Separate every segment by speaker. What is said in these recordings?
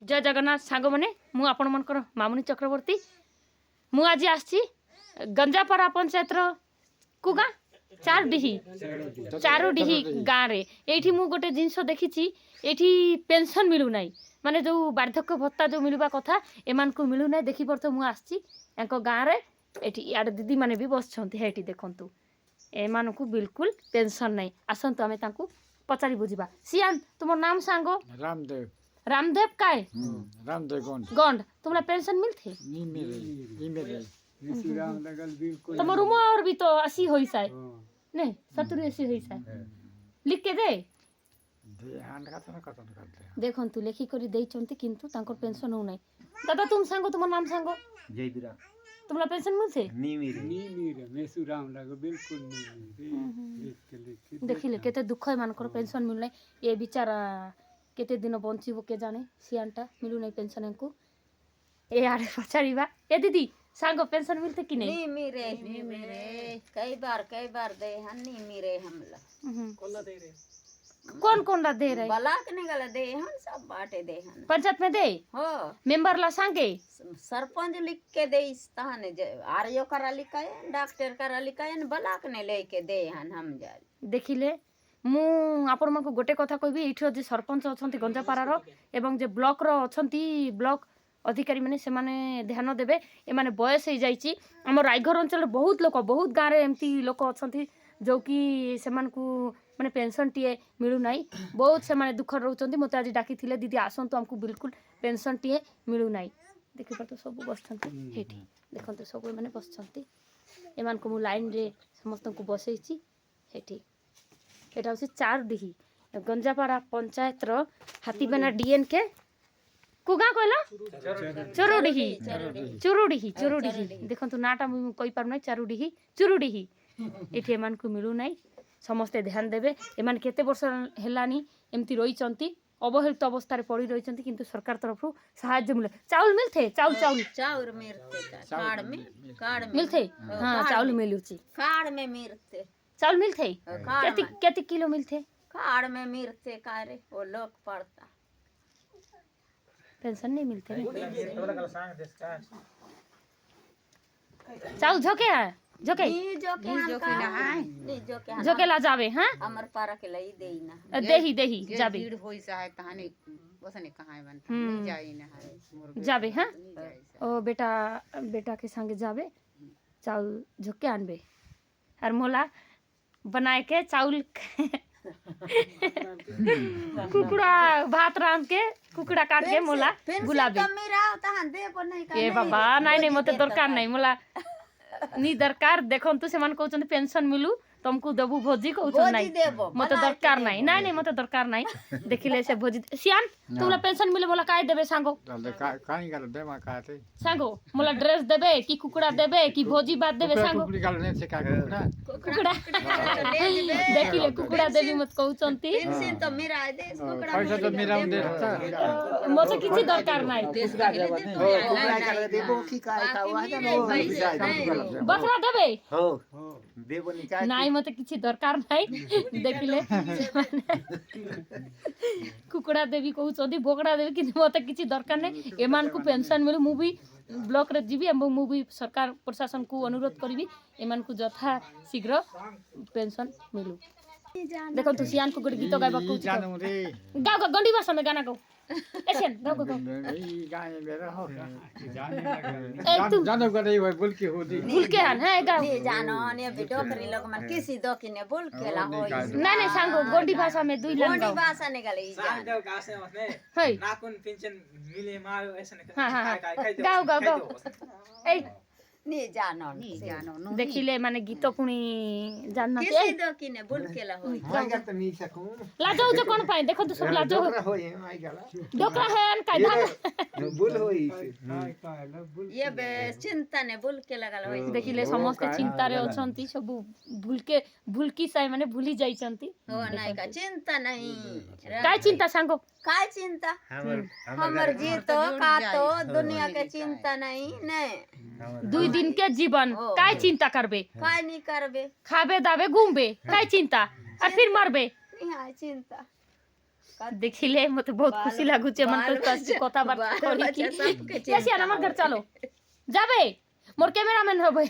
Speaker 1: जय जगन्नाथ सांग मैंने मु आपण मनकर मामुनी चक्रवर्ती मु आज आसी गंजापरा पंचायत कुगा चारोडीही गाँव रे एठी मु गोटे जिनस देखी एठी पेंशन मिलू नाई माने जो वार्धक्य भत्ता जो मिलवा कथा एमान को मिलू नाई देखि परतो मु आसी एंको गाँव रे एठी यार दीदी माने भी बसछंती हेठी देखंतु एमान को बिल्कुल पेंशन नाई आसंतु आमे तांकू पचारी बुझिबा सियान तुम नाम सांगो
Speaker 2: रामदेव
Speaker 1: रामदेव काय
Speaker 2: रामदेव
Speaker 1: गंड तुमला पेंशन मिलथे
Speaker 2: नहीं मिले
Speaker 1: तुम उमर भी तो 80 होई साय नहीं 70 80 होई साय लिख के दे देखन तू लेखी करी देइचंती किंतु तांकर पेंशन हो नाही दादा तुम सांगो तुम नाम सांगो
Speaker 3: जयबीरा
Speaker 1: तुमला पेंशन मिलथे
Speaker 3: नहीं मिले
Speaker 2: मेसुराम लागो बिल्कुल नहीं
Speaker 1: देखिले केते दुख है मानकर पेंशन मिल नाही ये बिचारा केते दिन बंचिबो के जाने सियानटा मिलु नाही पेंशन को ए आरे पछाड़ीबा ए दीदी सांगो पेंशन मिलते कि नहीं
Speaker 4: नहीं मेरे कई बार दे हन नहीं मेरे हमला
Speaker 1: कौन ला दे रहे
Speaker 4: बलाक ने गला दे हन सब बाटे दे हन
Speaker 1: पंचायत में दे
Speaker 4: हो
Speaker 1: मेंबर ला सांगे
Speaker 4: सरपंच लिख के दे तहने आरओ करा लिखाए डॉक्टर करा लिखाए बलाक ने लेके दे हन हम जा
Speaker 1: देखिले मु आपण मन को गोटे कथा कहबी एठो जे सरपंच अछंती गंजापारार एवं जे ब्लॉक रो अछंती ब्लॉक अधिकारी माने से माने ध्यान देबे ए माने बयस हो जाइछि हमर रायघर अंचल बहुत लोक बहुत गाँव रे एमती लोक अछंती जो कि सेमान को माने पेंशन टीए मिलू नाई बहुत से माने दुख रहउचंती मते आज डाकी थिले दीदी आसंतु हमको बिल्कुल पेंशन टीए मिलू नाई देखि पर तो सब बसछंती हेठी देखंतु सब माने बसछंती एमान को मु लाइन रे समस्त को बसैछि हेठी एटा होछि चारडीही गंजापारा पंचायत रो हाथीबेना डीएन के कुगा कहला चोरोडीही देखंतु नाटा मु कहि पार नै चोरोडीही एठी एमान को मिलू नाई समस्ते ध्यान देबे एमान केते वर्ष हेलानी एमती रहिचंती अवहेलित अवस्था रे पड़ी रहिचंती किंतु सरकार तरफ सहायता मिले चाउल मिलथे
Speaker 4: चाउर मिलते कार्ड में
Speaker 1: मिलथे हां चाउल मिलुची
Speaker 4: कार्ड में मिलते
Speaker 1: चाउल मिलथे केते किलो मिलथे
Speaker 4: कार्ड में मिलते कारे वो लोग पड़ता
Speaker 1: पेंशन नहीं मिलते चाउल झोके ला जावे हां
Speaker 4: हमर पारा के लई देई ना
Speaker 1: देही जावे
Speaker 5: भीड़ होई चाहे तहाने बसने कहां बन नहीं जाई ना है
Speaker 1: जावे हां ओ बेटा के संगे जावे चाउल झोके आनबे और मोला बनाए के चाउल कुकुड़ा भात रांध के कुकुड़ा काट के मोला गुलाबी ए बाबा नहीं मते दरकार नहीं मोला नी दरकार देखंतु सेमान कहउछन पेंशन मिलू तुमको देबू भोजी कहउछन नहीं मते दरकार नहीं मते दरकार नहीं देखिले से भोजी सियान तुमला पेंशन मिले बोला काय देबे सांगो
Speaker 2: काई कर दे मा काते
Speaker 1: सांगो मोला ड्रेस देबे कि कुकुड़ा देबे कि भोजी बात देबे सांगो
Speaker 2: कुकुड़ी काल ने से का
Speaker 1: कुकुड़ा देखिले कुकुड़ा देबी मत कहउछंती
Speaker 4: पेंशन तो मेरा दे कुकुड़ा
Speaker 2: पैसा तो मेरा दे
Speaker 1: मते किछि दरकार नहीं
Speaker 3: कुकुड़ा काल देबो की काय खावा
Speaker 1: बकरा देबे
Speaker 3: हो देबो निकाय
Speaker 1: नहीं मते किछि दरकार नहीं देखिले कुकुड़ा देवी कहउछंती बोकड़ा देवी कि मते किछि दरकार नहीं एमान को पेंशन मिलू मु भी ब्लॉक रे जीवी एवं मु भी सरकार प्रशासन को अनुरोध करिवि एमान को यथा शीघ्र पेंशन मिलू देखो तू सियान को गीत गाइबा को
Speaker 2: जानू रे
Speaker 1: गाओ गंडी भाषा में गाना गाओ एसेन गाओ
Speaker 2: ई गाने मेरा हो
Speaker 1: ए तू
Speaker 2: जानू करे भाई बोल के होदी
Speaker 1: भूल के हन है गाओ
Speaker 4: नहीं जानो ने वीडियो करी लोग मन किसी दो किने बोल के ला होई
Speaker 1: नहीं सांगो गोंडी भाषा में दुई लाइन
Speaker 4: गोंडी
Speaker 1: गाओ
Speaker 4: भाषा निकले जान
Speaker 6: देव कासे मने
Speaker 1: है
Speaker 6: नाकुन पेंशन मिले मारो ऐसा नहीं
Speaker 1: हां गाओ ए
Speaker 4: नहीं जानो
Speaker 1: देखिले माने गीत पुणी जानना
Speaker 4: किसी दो किने बोल के ला होई
Speaker 3: माइगा त नहीं सकू
Speaker 1: लाजो जो कोन पाए देखो तो सब लाजो
Speaker 3: होई माइगा
Speaker 1: डोकरा है अन काय धागा
Speaker 3: बुल होई
Speaker 4: ये बे चिंता ने बोल के लगा होई
Speaker 1: देखिले समस्त चिंता रे अछंती सब भूलकी साई माने भूली जाइचंती
Speaker 4: हो नहीं का चिंता नहीं
Speaker 1: काय चिंता सांगो
Speaker 4: काय चिंता हमर जीतो का तो दुनिया के चिंता नहीं ने
Speaker 1: दुई दिन के जीवन काय चिंता करबे
Speaker 4: काय नहीं करबे
Speaker 1: खाबे दाबे घूमबे काय चिंता और फिर मरबे
Speaker 4: यहाँ चिंता
Speaker 1: देखिले मते बहुत खुशी लागुचे मन
Speaker 4: बाल
Speaker 1: तो
Speaker 4: बच्चा-
Speaker 1: कथा बात
Speaker 4: बाल
Speaker 1: करी
Speaker 4: बच्चा
Speaker 1: कि
Speaker 4: सबके
Speaker 1: कैसे
Speaker 4: चिंता
Speaker 1: हमर घर
Speaker 4: होवे।
Speaker 1: चलो जाबे मोर कैमरामैन होबे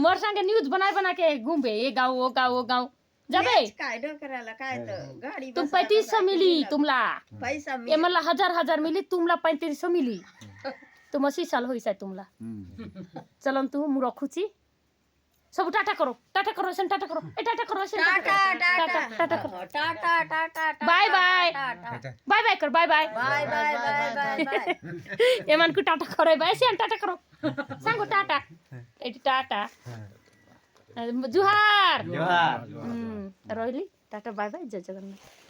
Speaker 1: मोर संगे न्यूज बना के घूमबे ये गांव वो गांव वो गांव जाबे
Speaker 4: मैच काय डोकराला काय तर गाडी
Speaker 1: तुम
Speaker 4: बसा-
Speaker 1: 3500
Speaker 4: बसा
Speaker 1: मिली
Speaker 4: के
Speaker 1: तुमला
Speaker 4: पैसा
Speaker 1: ये
Speaker 4: मिली
Speaker 1: मला हजार मिली तुमला 3500 मिली तुम 80 साल होई साय तुमला चलन तू मु रखुची सब टाटा करो सन टाटा करो ए टाटा करो सन
Speaker 4: tata tata
Speaker 1: tata
Speaker 4: tata tata tata
Speaker 1: bye bye
Speaker 4: tata
Speaker 1: bye bye कर bye bye
Speaker 4: bye bye bye bye bye
Speaker 1: एमन को टाटा करे बाय से टाटा करो सांगो टाटा एटी टाटा जुहार
Speaker 3: जोहार
Speaker 1: रोहिली टाटा बाय बाय जय जगन्नाथ